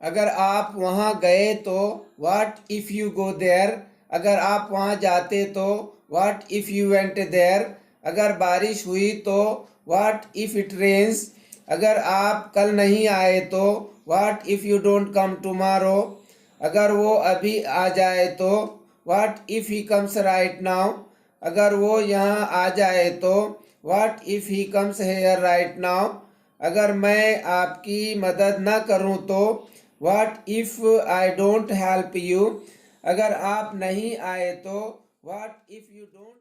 अगर आप वहाँ गए तो what if you go there. अगर आप वहाँ जाते तो what if you went there. अगर बारिश हुई तो व्हाट इफ़ इट रेन्स। अगर आप कल नहीं आए तो what if you don't come tomorrow. अगर वो अभी आ जाए तो what if he comes right now. अगर वो यहाँ आ जाए तो what if he comes here right now. अगर मैं आपकी मदद न करूं तो what if I don't help you. अगर आप नहीं आए तो what if you don't.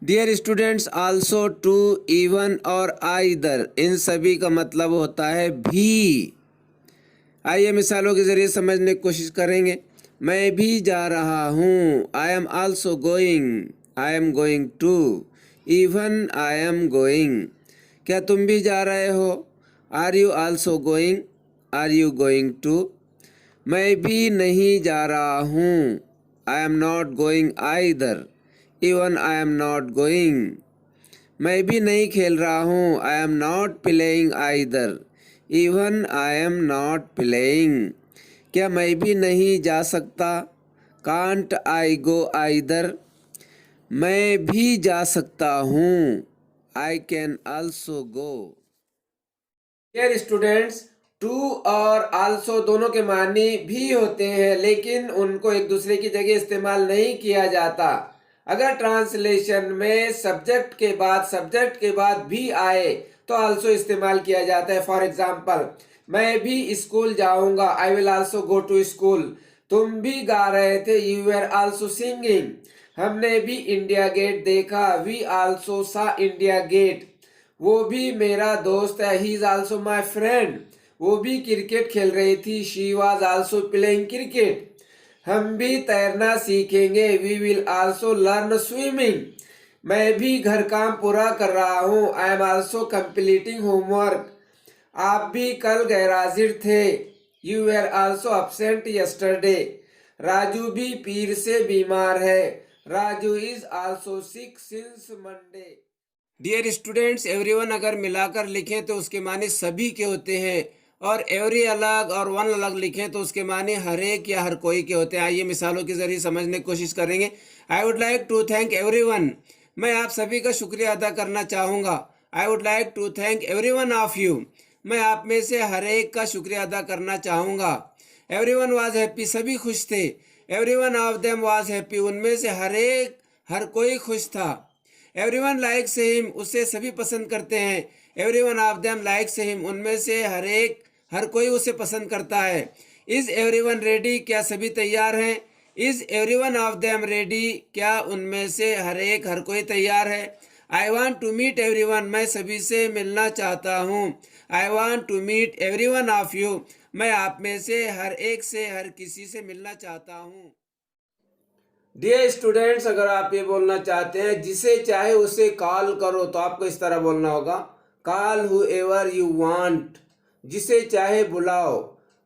Dear students, also, too, even और आइदर, इन सभी का मतलब होता है भी। आइए मिसालों के जरिए समझने की कोशिश करेंगे। मैं भी जा रहा हूँ, I am also going, I am going too, even I am going. क्या तुम भी जा रहे हो? Are you also going, are you going too. मैं भी नहीं जा रहा हूँ, I am not going either, even I am not going. मैं भी नहीं खेल रहा हूँ, I am not playing either, even I am not playing. क्या मैं भी नहीं जा सकता? Can't I go either. मैं भी जा सकता हूँ, I can also go. Dear students, too और आल्सो दोनों के मानी भी होते हैं, लेकिन उनको एक दूसरे की जगह इस्तेमाल नहीं किया जाता। अगर ट्रांसलेशन में सब्जेक्ट के बाद भी आए तो आल्सो इस्तेमाल किया जाता है। फॉर एग्जाम्पल, मैं भी स्कूल जाऊंगा, I will also go to school. तुम भी गा रहे थे, यू आर आल्सो सिंगिंग। हमने भी इंडिया गेट देखा, we also saw India Gate. वो भी मेरा दोस्त है, he is also my friend. वो भी क्रिकेट खेल रही थी, she was also playing cricket. हम भी तैरना सीखेंगे, we will also learn swimming. मैं भी घर काम पूरा कर रहा हूँ, I am also completing homework. आप भी कल गैरहाजिर थे, you are also absent yesterday. Raju भी पीर से बीमार है, Raju is also sick since Monday. Dear students, everyone अगर मिलाकर लिखें तो उसके माने सभी के होते हैं, और एवरी अलग और वन अलग लिखें तो उसके माने हर एक या हर कोई के होते हैं। आइए मिसालों के जरिए समझने की कोशिश करेंगे। I would like to thank everyone. मैं आप सभी का शुक्रिया अदा करना चाहूँगा। I would like to thank everyone of you. मैं आप में से हर एक का शुक्रिया अदा करना चाहूँगा। एवरीवन वाज हैप्पी, सभी खुश थे। Everyone of them was happy, उनमें से हर कोई खुश था। एवरीवन लाइक्स हिम, उसे सभी पसंद करते हैं। Everyone of them likes him, उनमें से हर कोई उसे पसंद करता है। इज एवरीवन रेडी, क्या सभी तैयार हैं? Is everyone of them ready, क्या उनमें से हर कोई तैयार है? I want to meet everyone, मैं सभी से मिलना चाहता हूँ। I want to meet everyone of you, मैं आप में से हर किसी से मिलना चाहता हूँ। डियर स्टूडेंट्स, अगर आप ये बोलना चाहते हैं जिसे चाहे उसे कॉल करो, तो आपको इस तरह बोलना होगा, call who ever you want. जिसे चाहे बुलाओ,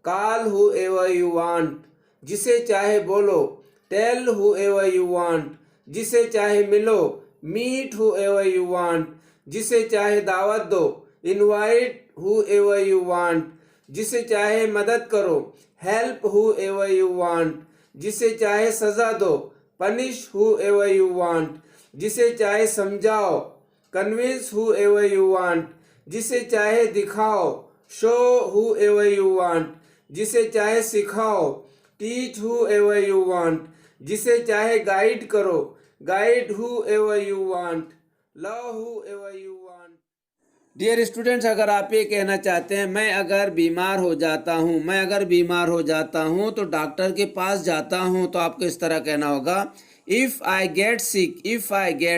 call who ever you want. जिसे चाहे बोलो, tell who ever you want. जिसे चाहे मिलो, meet who ever you want. जिसे चाहे दावत दो, invite who ever you want. जिसे चाहे मदद करो, help who ever you want. जिसे चाहे सजा दो, punish who ever you want. जिसे चाहे समझाओ, convince who ever you want. जिसे चाहे दिखाओ, show who ever you want. जिसे चाहे सिखाओ, teach who ever you want. जिसे चाहे गाइड करो, guide who ever you want. Love who ever you want. Dear students, अगर आप ये कहना चाहते हैं मैं अगर बीमार हो जाता हूँ तो डॉक्टर के पास जाता हूँ, तो आपको इस तरह कहना होगा, if I get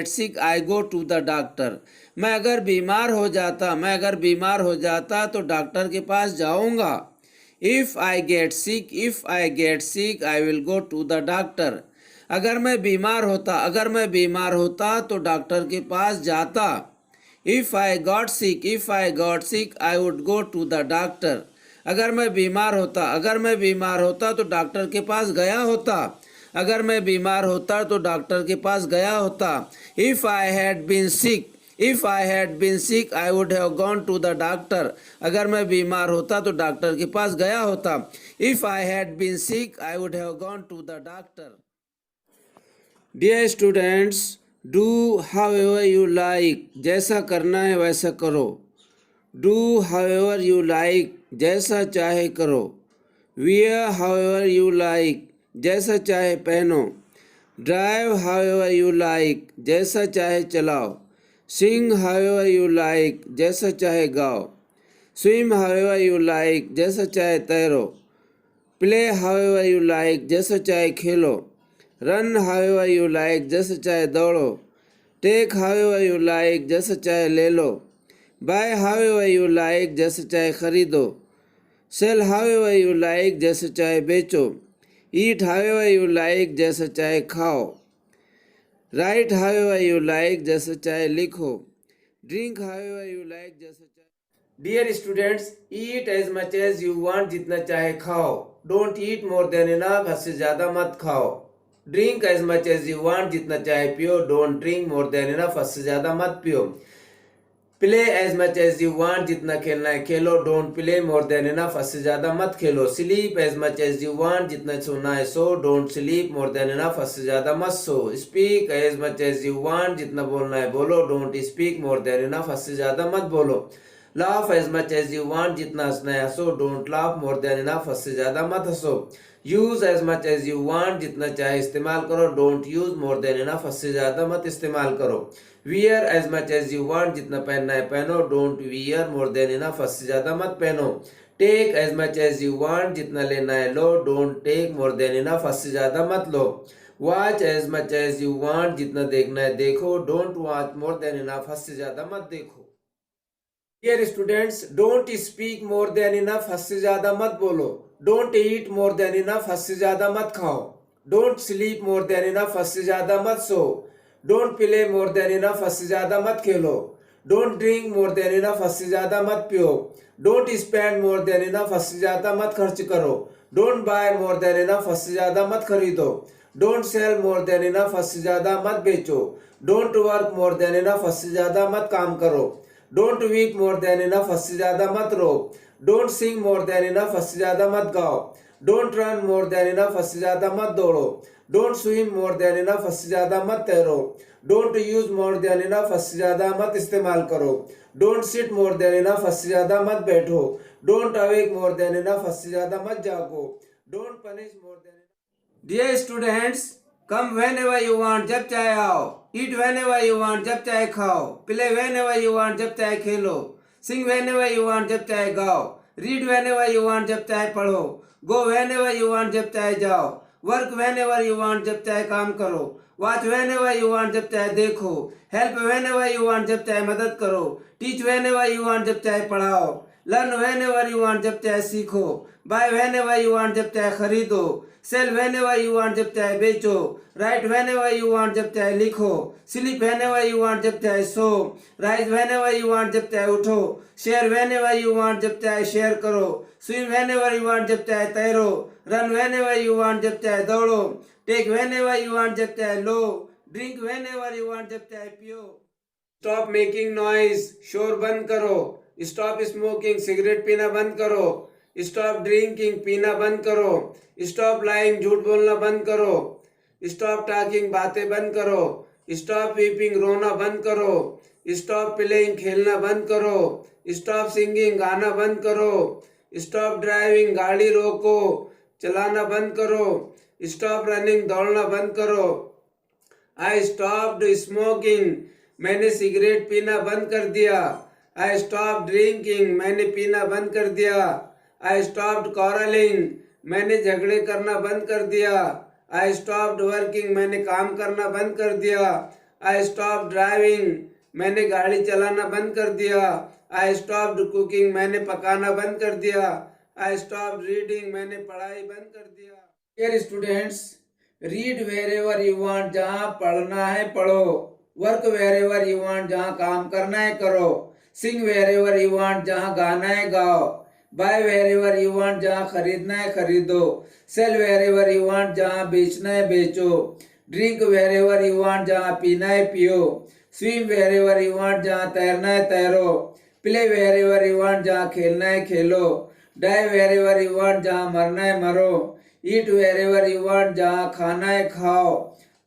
sick I go to the doctor. मैं अगर बीमार हो जाता तो डॉक्टर के पास जाऊँगा। If I get sick I will go to the doctor. अगर मैं बीमार होता तो डॉक्टर के पास जाता। If I got sick, I would go to the doctor. अगर मैं बीमार होता तो डॉक्टर के पास गया होता। अगर मैं बीमार होता तो डॉक्टर के पास गया होता। If I had been sick, if I had been sick I would have gone to the doctor. अगर मैं बीमार होता तो डॉक्टर के पास गया होता। If I had been sick I would have gone to the doctor. Dear students, do however you like, जैसा करना है वैसा करो। डू हाउएवर यू लाइक, जैसा चाहे करो। वियर हाउएवर यू लाइक, जैसा चाहे पहनो। ड्राइव हाउएवर यू लाइक, जैसा चाहे चलाओ। सिंग हाउएवर यू लाइक, जैसा चाहे गाओ। स्विम हाउएवर यू लाइक, जैसा चाहे तैरो। प्ले हाउएवर यू लाइक, जैसा चाहे खेलो। रन हाउएवर यू लाइक, जैसा चाहे दौड़ो। टेक हाउएवर यू लाइक, जैसा चाहे ले लो। बाय हाउएवर यू लाइक, जैसा चाहे खरीदो। सेल हाउएवर यू लाइक, जैसा चाहे बेचो। ईट हाउएवर यू लाइक, जैसा चाहे खाओ। राइट हाउएवर यू लाइक, जैसा चाहे लिखो। ड्रिंक हाउएवर यू लाइक, जैसा चाहे। Dear students, eat as much as you want, जितना चाहे खाओ। Don't eat more than enough, हद से ज्यादा मत खाओ। Drink as much as you want, जितना चाहे पियो। Don't drink more than enough, हद से ज्यादा मत पियो। Play as much as you want, जितना खेलना है खेलो। Don't play more than enough, हद से ज्यादा मत खेलो। Sleep as much as you want, जितना सोना है सो। Don't sleep more than enough, हद से ज्यादा मत सो। Speak as much as you want, जितना बोलना है बोलो। Don't speak more than enough, हद से ज्यादा मत बोलो। Laugh as much as you want, जितना हंसना है हंसो। Don't laugh more than enough, हद से ज्यादा मत हंसो। Use as much as you want, जितना चाहे इस्तेमाल करो। Don't use more than enough, हद से ज्यादा मत इस्तेमाल करो। Wear as much as you want, जितना पहनना है पहनो। Don't wear more than enough, हद से ज्यादा मत पहनो। Take as much as you want, जितना लेना है लो। Don't take more than enough, हद से ज्यादा मत लो। Watch as much as you want, जितना देखना है देखो। Don't watch more than enough, हद से ज्यादा मत देखो। Dear students, don't speak more than enough, हद से ज्यादा मत बोलो। Don't eat more than enough, हद से ज्यादा मत खाओ। Don't sleep more than enough, हद से ज्यादा मत सो। Don't play more than enough, हद से ज्यादा मत खेलो। Don't drink more than enough, हद से ज्यादा मत पियो। Don't spend more than enough, हद से ज्यादा मत खर्च करो। Don't buy more than enough, हद से ज्यादा मत खरीदो। Don't cell more than enough, हद से ज्यादा मत बेचो। Don't work more than enough, हद से ज्यादा मत काम करो। Don't weep more than enough, हद से ज्यादा मत रो। Don't sing more than enough, हद से ज्यादा मत गाओ। Don't run more than enough, हद से ज्यादा मत दौड़ो। Don't swim more than enough, हद से ज्यादा मत तैरो। Don't use more than enough, हद से ज्यादा मत इस्तेमाल करो। Don't sit more than enough, हद से ज्यादा मत बैठो। Don't awake more than enough, हद से ज्यादा मत जागो। Don't punish more than. Dear students, come when ever you want, जब चाहे आओ। Eat when ever you want, जब चाहे खाओ। Play when ever you want, जब चाहे खेलो। Sing when ever you want, जब चाहे गाओ। Read when ever you want, जब चाहे पढ़ो। Go when ever you want, जब चाहे जाओ। Work when ever you want, जब चाहे काम करो। Watch when ever you want, जब चाहे देखो। Help when ever you want, जब चाहे मदद करो। Teach when ever you want, जब चाहे पढ़ाओ। Learn when ever you want, जब चाहे सीखो। Buy when ever you want, जब चाहे खरीदो। Sell when ever you want, जब चाहे बेचो। Write when ever you want, जब चाहे लिखो। Sleep when ever you want, जब चाहे सो। Rise when ever you want, जब चाहे उठो। Share when ever you want, जब चाहे शेयर करो। Swim when ever you want, जब चाहे तैरो। Run when ever you want, जब चाहे दौड़ो। Take when ever you want, जब चाहे लो। Drink when ever you want, जब चाहे पियो। स्टॉप मेकिंग नॉइज, शोर बंद करो। स्टॉप स्मोकिंग, सिगरेट पीना बंद करो। स्टॉप ड्रिंकिंग, पीना बंद करो। स्टॉप लाइंग, झूठ बोलना बंद करो। स्टॉप टॉकिंग, बातें बंद करो। स्टॉप वीपिंग, रोना बंद करो। स्टॉप प्लेइंग, खेलना बंद करो। स्टॉप सिंगिंग, गाना बंद करो। स्टॉप ड्राइविंग, गाड़ी रोको, चलाना बंद करो। स्टॉप रनिंग, दौड़ना बंद करो। आई स्टॉप्ड स्मोकिंग, मैंने सिगरेट पीना बंद कर दिया। आई स्टॉप ड्रिंकिंग, मैंने पीना बंद कर दिया। आई स्टॉप्ड क्वारलिंग, मैंने झगड़े करना बंद कर दिया। आई स्टॉप्ड वर्किंग, मैंने काम करना बंद कर दिया। आई स्टॉप ड्राइविंग, मैंने गाड़ी चलाना बंद कर दिया। आई स्टॉप्ड कुकिंग, मैंने पकाना बंद कर दिया। आई स्टॉप्ड रीडिंग, मैंने पढ़ाई बंद कर दिया। Dear students, read where ever you want, जहाँ पढ़ना है पढ़ो। Work where ever you want, जहाँ काम करना है करो। Sing where ever you want, जहाँ गाना है गाओ। Buy where ever you want, जहाँ खरीदना है खरीदो। Sell where ever you want, जहाँ बेचना है बेचो। Drink where ever you want, जहाँ पीना है पियो। Swim where ever you want, जहाँ तैरना है तैरो। Play where ever you want, जहाँ खेलना है खेलो। Die where ever you want, जहाँ मरना है मरो। Eat where ever you want, जहाँ खाना है खाओ।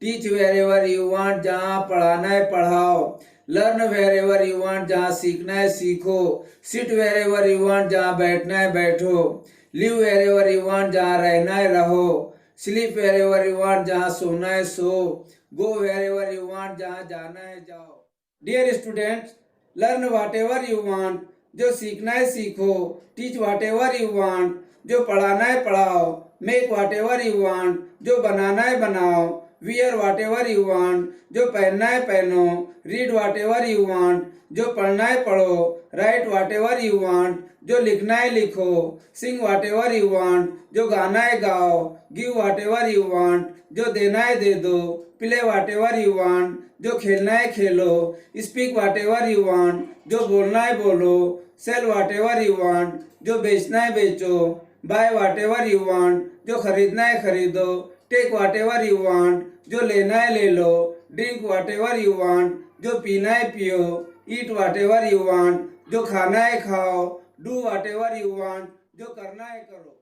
Teach where ever you want, जहाँ पढ़ाना है पढ़ाओ। Learn where ever you want, जहाँ सीखना है सीखो। Sit where ever you want, जहाँ बैठना है बैठो। Live where ever you want, जहाँ रहना है रहो। Sleep where ever you want, जहाँ सोना है सो। Go where ever you want, जहाँ जाना है जाओ। Dear students, learn whatever you want, जो सीखना है सीखो। Teach whatever you want, जो पढ़ाना है पढ़ाओ। Make whatever you want, जो बनाना है बनाओ। Wear whatever you want, जो पहनना है पहनो। Read whatever you want, जो पढ़ना है पढ़ो। Write whatever you want, जो लिखना है लिखो। Sing whatever you want, जो गाना है गाओ। Give whatever you want, जो देना है दे दो। Play whatever you want, जो खेलना है खेलो। Speak whatever you want, जो बोलना है बोलो। Sell whatever you want, जो बेचना है बेचो। Buy whatever you want, जो खरीदना है खरीदो। Take whatever you want, जो लेना है ले लो। Drink whatever you want, जो पीना है पियो। ईट वाट एवर यू वांट, जो खाना है खाओ। Do watt ever you want, जो करना है करो।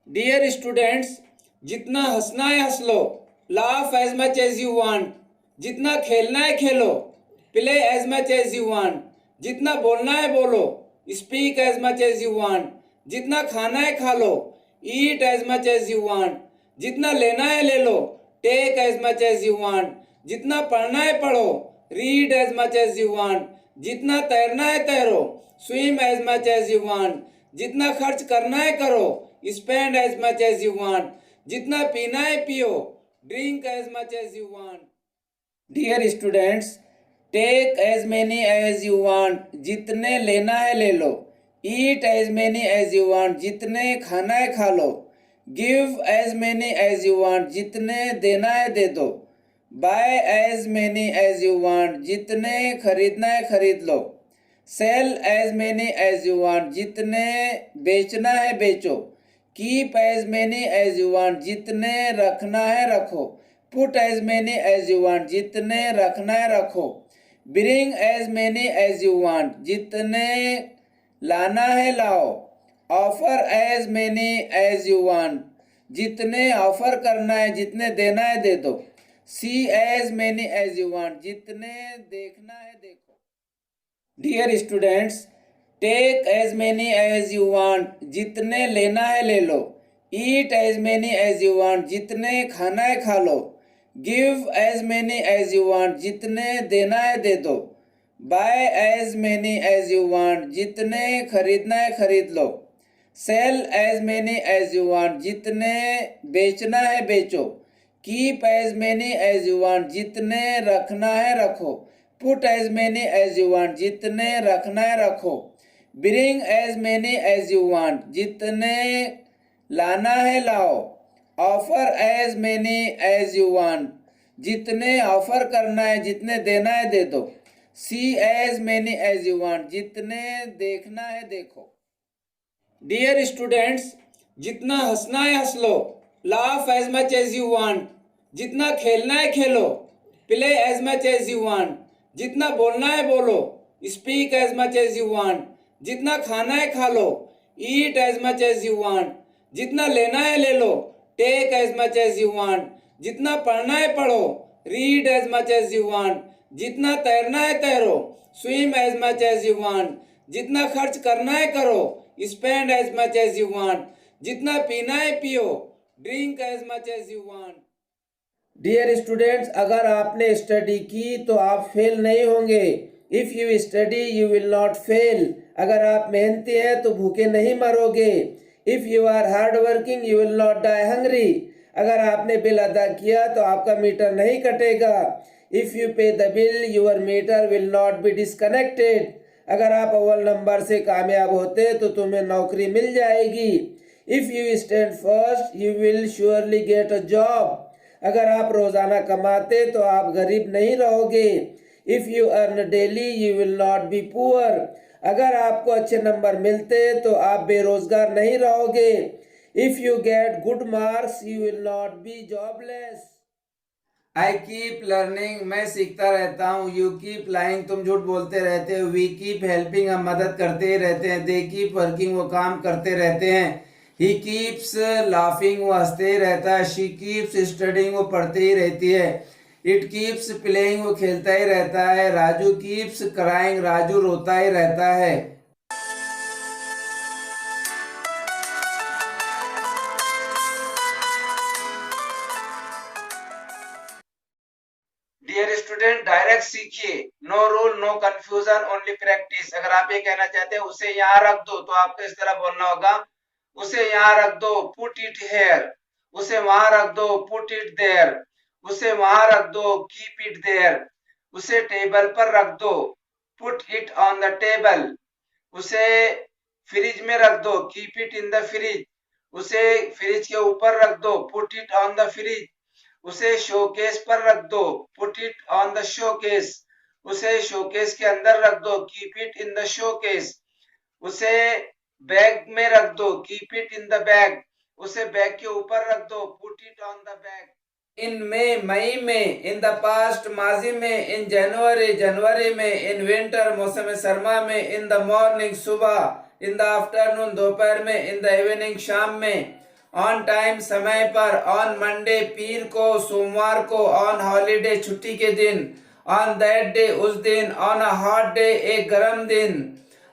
डियर स्टूडेंट्स, जितना हंसना है हंस लो। Laugh as much as you want, जितना खेलना है खेलो। Play as much as you want, जितना बोलना है बोलो। Speak as much as you want, जितना खाना है खा लो। Eat as much as you want, जितना लेना है ले लो। Take as much as you want, जितना पढ़ना है पढ़ो। Read as much as you want, जितना तैरना है तैरो। Swim as much as you want, जितना खर्च करना है करो। Spend as much as you want, जितना पीना है पियो। Drink as much as you want. Dear students, take as many as you want, जितने लेना है ले लो। Eat as many as you want, जितने खाना है खा लो। Give as many as you want, जितने देना है दे दो। Buy as many as you want, जितने खरीदना है खरीद लो। Sell as many as you want, जितने बेचना है बेचो। Keep as many as you want, जितने रखना है रखो। Put as many as you want, जितने रखना है रखो। Bring as many as you want, जितने लाना है लाओ। Offer as many as you want, जितने ऑफर करना है जितने देना है दे दो। See as many as you want, जितने देखना है देखो। Dear students, take as many as you want, जितने लेना है ले लो। Eat as many as you want, जितने खाना है खा लो। Give as many as you want, जितने देना है दे दो। Buy as many as you want, जितने खरीदना है खरीद लो। Sell as many as you want, जितने बेचना है बेचो। Keep as many as you want, जितने रखना है रखो। Put as many as you want, जितने रखना है रखो। Bring as many as you want, जितने लाना है लाओ। Offer as many as you want, जितने ऑफर करना है जितने देना है दे दो। See as many as you want, जितने देखना है देखो। डियर स्टूडेंट्स, जितना हंसना है हंस लो। Laugh as much as you want, जितना खेलना है खेलो। Play as much as you want, जितना बोलना है बोलो। Speak as much as you want, जितना खाना है खा लो। Eat as much as you want, जितना लेना है ले लो। Take as much as you want, जितना पढ़ना है पढ़ो। Read as much as you want, जितना तैरना है तैरो। Swim as much as you want, जितना खर्च करना है करो। Spend as much as you want, जितना पीना है पियो। Drink as much as you want. Dear students, अगर आपने स्टडी की तो आप फेल नहीं होंगे। If you study you will not fail, अगर आप मेहनती हैं तो भूखे नहीं मरोगे। If you are hard working you will not die hungry, अगर आपने बिल अदा किया तो आपका मीटर नहीं कटेगा। If you pay the bill your meter will not be disconnected, अगर आप अव्वल नंबर से कामयाब होते तो तुम्हें नौकरी मिल जाएगी। If you stand first you will surely get a job, अगर आप रोजाना कमाते तो आप गरीब नहीं रहोगे। If you earn daily you will not be poor, अगर आपको अच्छे नंबर मिलते तो आप बेरोजगार नहीं रहोगे। If you get good marks you will not B jobless, I keep learning, मैं सीखता रहता हूँ। यू कीप लाइंग, तुम झूठ बोलते रहते हो। वी कीप हेल्पिंग, हम मदद करते ही रहते हैं। दे कीप वर्किंग, वो काम करते रहते हैं। ही कीप्स लाफिंग, वो हंसते ही रहता है। शी कीप्स स्टडिंग, वो पढ़ते ही रहती है। इट कीप्स प्लेइंग, वो खेलता ही रहता है। राजू कीप्स क्राइंग, राजू रोता ही रहता है। डियर स्टूडेंट, डायरेक्ट सीखिए। No rule no confusion, only practice. अगर आप ये कहना चाहते हैं उसे यहाँ रख दो, तो आपको इस तरह बोलना होगा, उसे यहाँ रख दो, पुट इट हेयर। उसे वहां रख दो, पुट इट देयर। उसे वहां रख दो, कीप इट देयर। उसे टेबल पर रख दो, put it on the table. उसे फ्रिज में रख दो, keep it in the fridge. उसे फ्रिज के ऊपर रख दो, put it on the fridge. उसे शोकेस पर रख दो, put it on the showcase. उसे शोकेस के अंदर रख दो, keep it in the showcase. उसे बैग में रख दो, keep it in the bag. उसे बैग के ऊपर रख दो, put it on the bag. In May, मई में। इन द पास्ट, माजी में। इन जनवरी, जनवरी में। इन विंटर, मौसम सरमा में। इन द मॉर्निंग, सुबह। इन द आफ्टरनून, दोपहर में। इन द इवनिंग, शाम में। ऑन टाइम, समय पर। ऑन मंडे, पीर को, सोमवार को। ऑन हॉलीडे, छुट्टी के दिन। ऑन दैट डे, उस दिन। ऑन अ हॉट डे, एक गर्म दिन।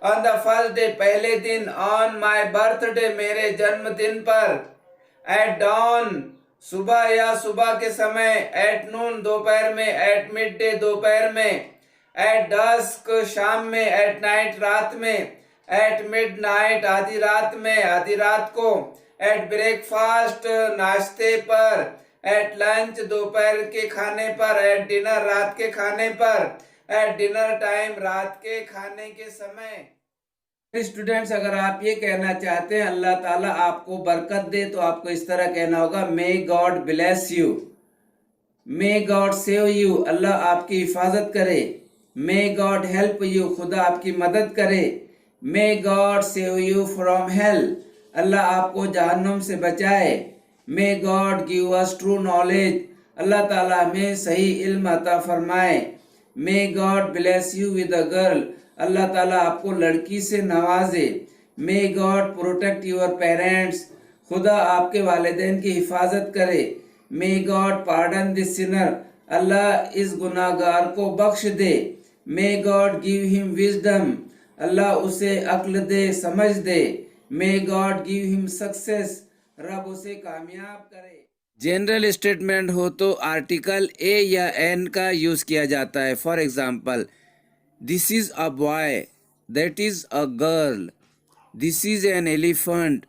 ऑन द फर्स्ट डे, पहले दिन। ऑन माई बर्थडे, मेरे जन्मदिन पर। एट डॉन, सुबह या सुबह के समय। एट नून, दोपहर में। एट मिड डे, दोपहर में। एट डस्क, शाम में। एट नाइट, रात में। एट मिड नाइट, आधी रात में, आधी रात को। एट ब्रेकफास्ट, नाश्ते पर। एट लंच, दोपहर के खाने पर। एट डिनर, रात के खाने पर। एट डिनर टाइम, रात के खाने के समय। स्टूडेंट्स, अगर आप ये कहना चाहते हैं अल्लाह ताला आपको बरकत दे, तो आपको इस तरह कहना होगा, may God bless you. May God save you, अल्लाह आपकी हिफाजत करे। मे गॉड हेल्प यू, खुदा आपकी मदद करे। May God save you from hell, अल्लाह आपको जहन्नुम से बचाए। May God give us true knowledge, अल्लाह ताला हमें सही इल्म अता फरमाए। May God bless you with a girl, अल्लाह ताला आपको लड़की से नवाजे। May God protect your parents, खुदा आपके वालिदैन की हिफाजत करे। May God pardon this sinner, अल्लाह इस गुनाहगार को बख्श दे। May God give him wisdom, अल्लाह उसे अक्ल दे, समझ दे। May God give him success, रब उसे कामयाब करे। जनरल स्टेटमेंट हो तो आर्टिकल ए या एन का यूज किया जाता है। For example, this is a boy, that is a girl, this is an elephant.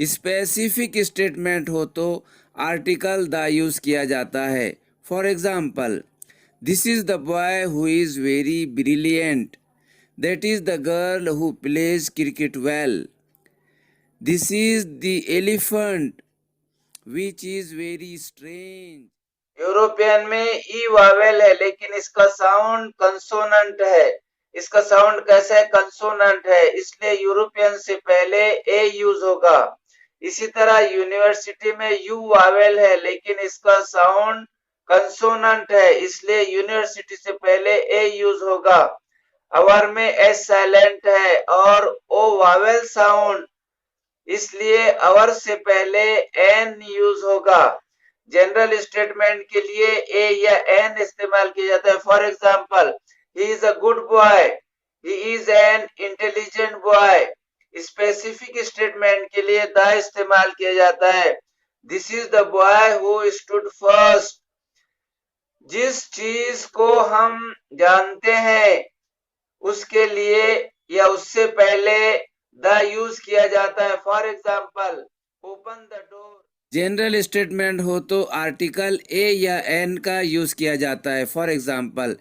Specific statement हो तो आर्टिकल द यूज किया जाता है। For example, this is the boy who is very brilliant, that is the girl who plays cricket well. This is the elephant which is very strange. European में ई Wavell है, लेकिन इसका sound consonant है। इसका sound कैसा है? Consonant है, इसलिए यूरोपियन से पहले ए यूज होगा। इसी तरह यूनिवर्सिटी में यू वावेल है, लेकिन इसका साउंड कंसोनेंट है, इसलिए यूनिवर्सिटी से पहले ए यूज होगा। अवर में एस साइलेंट है और ओ वावेल साउंड, इसलिए अवर से पहले एन यूज होगा। जनरल स्टेटमेंट के लिए ए या एन इस्तेमाल किया जाता है। For example, he is a good boy, he is an intelligent boy. Specific statement के लिए द इस्तेमाल किया जाता है। This is the boy who stood first. जिस चीज को हम जानते हैं उसके लिए या उससे पहले द यूज किया जाता है। For example, open the door. General statement हो तो आर्टिकल ए या एन का यूज किया जाता है। For example,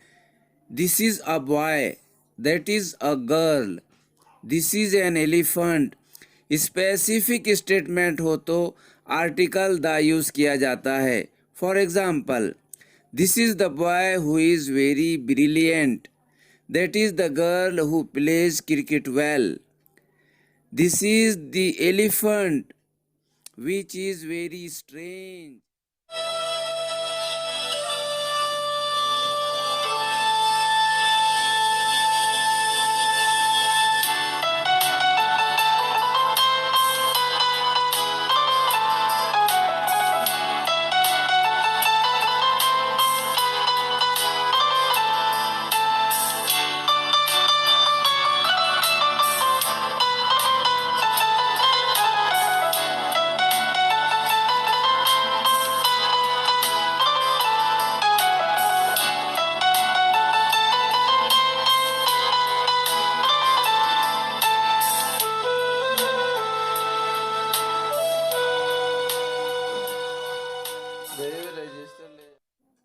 this is a boy, that is a girl, this is an elephant. Specific statement हो तो आर्टिकल द यूज किया जाता है। For example, this is the boy who is very brilliant, that is the girl who plays cricket well. This is the elephant which is very strange.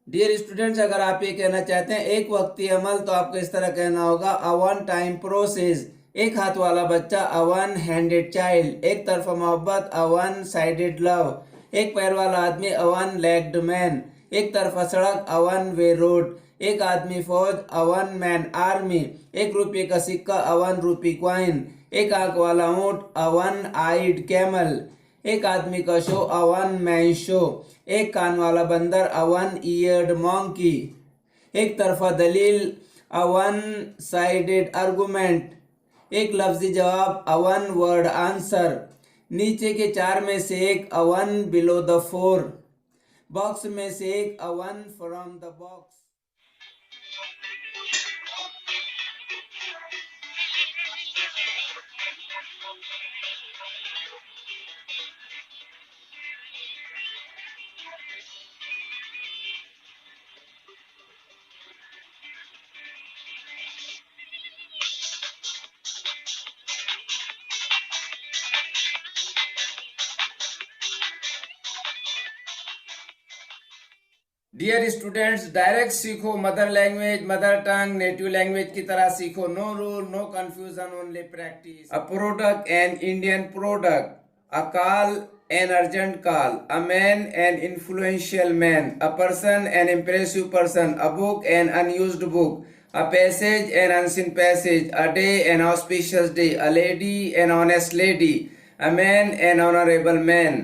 Dear students, अगर आप ये कहना चाहते हैं एक वक्ती अमल, तो आपको इस तरह कहना होगा अ वन टाइम प्रोसेस। एक हाथ वाला बच्चा, अ वन हैंडेड चाइल्ड। एक तरफा मोहब्बत, अ वन साइडेड लव। एक पैर वाला आदमी, अ वन लेग्ड मैन। एक तरफा सड़क, अ वन वे रोड। एक आदमी फौज, अ वन मैन आर्मी। एक रुपये का सिक्का, अ वन रूपी क्वाइन। एक आंख वाला ऊंट, अ वन आइड कैमल। एक आदमी का show, a one man show. एक कान वाला बंदर, अ वन ईयर्ड मॉन्की। एक तरफा दलील, अ वन साइडेड आर्गुमेंट। एक लफ्जी जवाब, अ वन वर्ड आंसर। नीचे के चार में से एक, a one below the four. Box में से एक, a one from the box. Dear students, direct सीखो। Mother language, mother tongue, native language की तरह सीखो। No rule, no confusion, only practice. A product, an Indian product. A call, an urgent call. A man, an influential man. A person, an impressive person. A book, an unused book. A passage, an unseen passage. A day, an auspicious day. A lady, an honest lady. A man, an honorable man.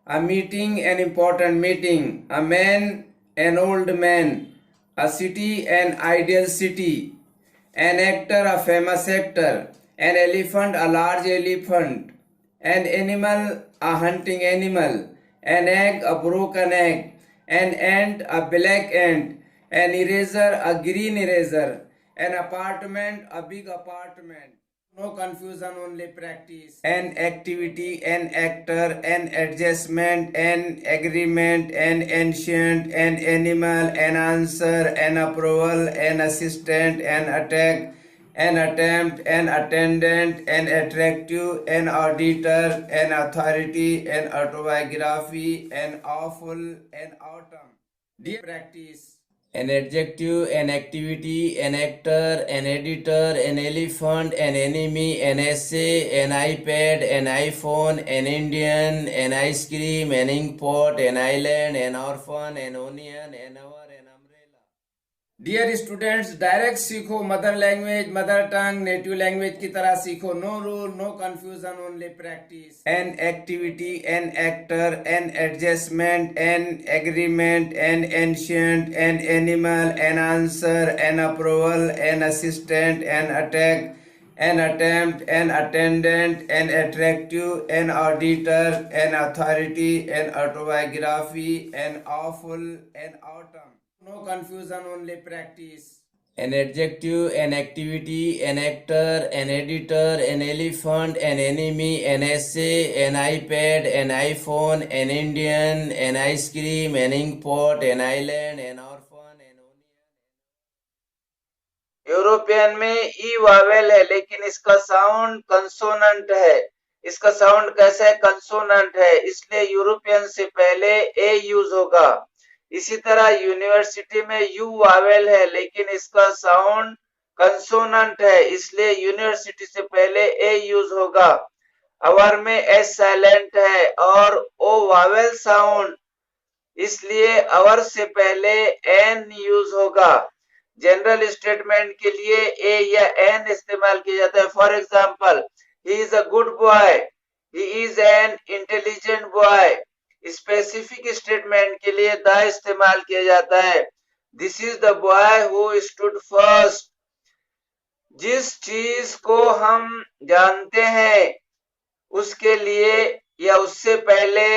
A meeting, an important meeting. A man, an old man. A city, an ideal city. An actor, a famous actor. An elephant, a large elephant. An animal, a hunting animal. An egg, a broken egg. An ant, a black ant. An eraser, a green eraser. An apartment, a big apartment. No confusion, only practice. An activity, an actor, an adjustment, an agreement, an ancient, an animal, an answer, an approval, an assistant, an attack, an attempt, an attendant, an attractive, an auditor, an authority, an autobiography, an awful, an autumn. Dear practice. An adjective, an activity, an actor, an editor, an elephant, an enemy, an essay, an iPad, an iPhone, an Indian, an ice cream, an inkpot, an island, an orphan, an onion, an hour, an umbrella. Dear students, direct सीखो। Mother language, mother tongue, native language की तरह सीखो। No rule, no confusion, only practice. An activity, an actor, an adjustment, an agreement, an ancient, an animal, an answer, an approval, an assistant, an attack, an attempt, an attendant, an attractive, an auditor, an authority, an autobiography, an awful, an autumn. No confusion, only practice. An adjective, an activity, an actor, an editor, an elephant, an enemy, an essay, an iPad, an iPhone, an Indian, an ice cream, an inkpot, an island, an orphan, an onion. European में ई Wavell है, लेकिन इसका sound consonant है। इसका sound कैसे है? Consonant है, इसलिए यूरोपियन से पहले ए यूज होगा। इसी तरह यूनिवर्सिटी में यू वावेल है, लेकिन इसका साउंड कंसोनेंट है, इसलिए यूनिवर्सिटी से पहले ए यूज होगा। अवर में एस साइलेंट है और ओ वावेल साउंड, इसलिए अवर से पहले एन यूज होगा। जनरल स्टेटमेंट के लिए ए या एन इस्तेमाल किया जाता है। For example, he is a good boy, he is an intelligent boy. Specific statement के लिए द इस्तेमाल किया जाता है। This is the boy who stood first. जिस चीज को हम जानते हैं उसके लिए या उससे पहले